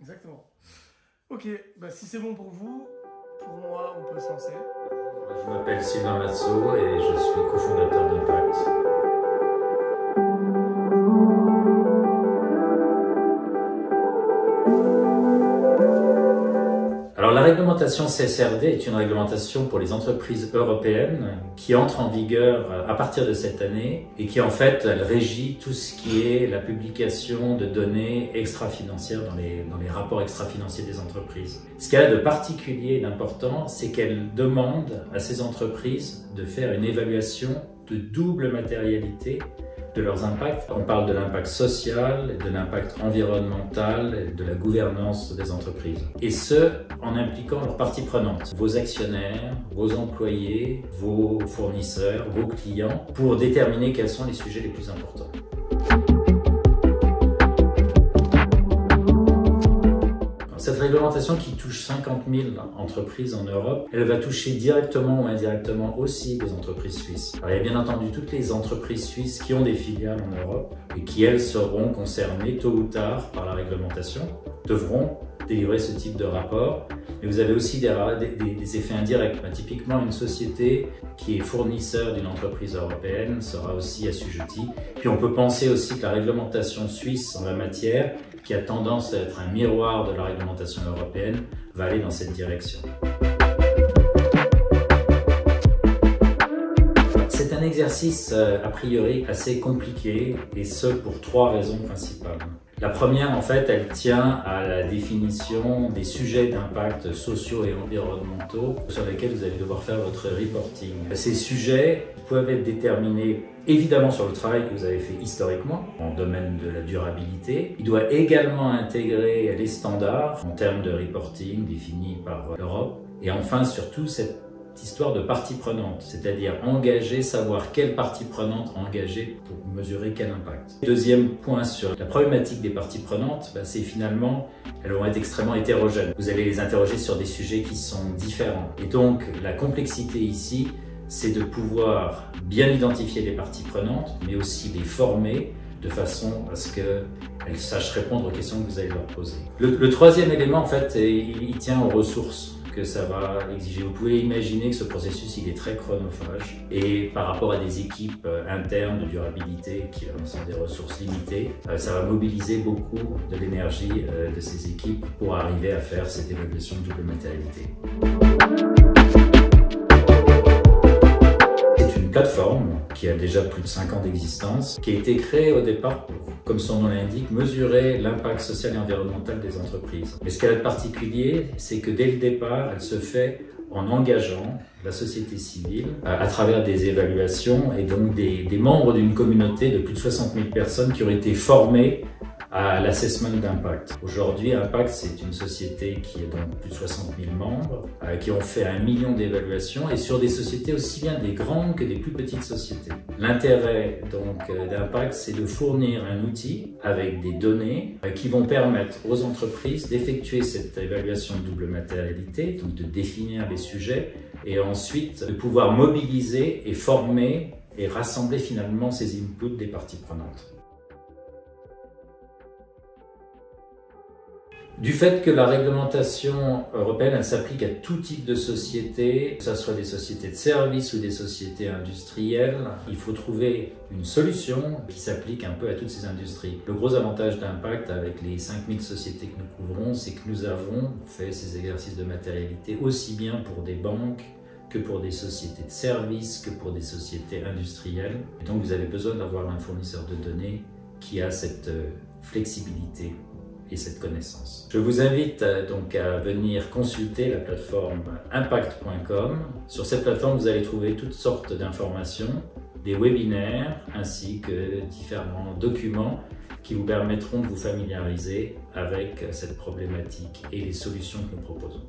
Exactement. Ok, bah si c'est bon pour vous, pour moi, on peut se lancer. Je m'appelle Sylvain Massot et je suis cofondateur d'Impact. Alors la réglementation CSRD est une réglementation pour les entreprises européennes qui entre en vigueur à partir de cette année et qui en fait elle régit tout ce qui est la publication de données extra-financières dans les rapports extra-financiers des entreprises. Ce qu'elle a de particulier et d'important, c'est qu'elle demande à ces entreprises de faire une évaluation de double matérialité de leurs impacts. On parle de l'impact social, de l'impact environnemental, de la gouvernance des entreprises. Et ce, en impliquant leurs parties prenantes, vos actionnaires, vos employés, vos fournisseurs, vos clients, pour déterminer quels sont les sujets les plus importants. Cette réglementation qui touche 50 000 entreprises en Europe, elle va toucher directement ou indirectement aussi les entreprises suisses. Alors, il y a bien entendu toutes les entreprises suisses qui ont des filiales en Europe et qui, elles, seront concernées tôt ou tard par la réglementation, devront délivrer ce type de rapport. Mais vous avez aussi des effets indirects. Typiquement, une société qui est fournisseur d'une entreprise européenne sera aussi assujettie. Puis on peut penser aussi que la réglementation suisse en la matière, qui a tendance à être un miroir de la réglementation européenne, va aller dans cette direction. C'est un exercice a priori assez compliqué, et ce pour trois raisons principales. La première, en fait, elle tient à la définition des sujets d'impact sociaux et environnementaux sur lesquels vous allez devoir faire votre reporting. Ces sujets peuvent être déterminés évidemment sur le travail que vous avez fait historiquement en domaine de la durabilité. Il doit également intégrer les standards en termes de reporting définis par l'Europe. Et enfin, surtout, cette histoire de parties prenantes, c'est-à-dire engager, savoir quelle partie prenante engager pour mesurer quel impact. Deuxième point sur la problématique des parties prenantes, c'est finalement, elles vont être extrêmement hétérogènes. Vous allez les interroger sur des sujets qui sont différents. Et donc, la complexité ici, c'est de pouvoir bien identifier les parties prenantes, mais aussi les former de façon à ce qu'elles sachent répondre aux questions que vous allez leur poser. Le troisième élément, en fait, il tient aux ressources que ça va exiger. Vous pouvez imaginer que ce processus il est très chronophage et par rapport à des équipes internes de durabilité qui sont des ressources limitées, ça va mobiliser beaucoup de l'énergie de ces équipes pour arriver à faire cette évaluation de double matérialité. Plateforme qui a déjà plus de 5 ans d'existence, qui a été créée au départ pour, comme son nom l'indique, mesurer l'impact social et environnemental des entreprises. Mais ce qu'elle a de particulier, c'est que dès le départ, elle se fait en engageant la société civile à travers des évaluations et donc des membres d'une communauté de plus de 60 000 personnes qui ont été formées à l'assessment d'impact. Aujourd'hui, Impact, c'est une société qui est donc plus de 60 000 membres, qui ont fait 1 million d'évaluations et sur des sociétés aussi bien des grandes que des plus petites sociétés. L'intérêt donc d'Impact, c'est de fournir un outil avec des données qui vont permettre aux entreprises d'effectuer cette évaluation de double matérialité, donc de définir les sujets et ensuite de pouvoir mobiliser et former et rassembler finalement ces inputs des parties prenantes. Du fait que la réglementation européenne elle s'applique à tout type de société, que ce soit des sociétés de services ou des sociétés industrielles, il faut trouver une solution qui s'applique un peu à toutes ces industries. Le gros avantage d'Impact avec les 5000 sociétés que nous couvrons, c'est que nous avons fait ces exercices de matérialité aussi bien pour des banques que pour des sociétés de services, que pour des sociétés industrielles. Et donc vous avez besoin d'avoir un fournisseur de données qui a cette flexibilité et cette connaissance. Je vous invite donc à venir consulter la plateforme impact.com. Sur cette plateforme, vous allez trouver toutes sortes d'informations, des webinaires ainsi que différents documents qui vous permettront de vous familiariser avec cette problématique et les solutions que nous proposons.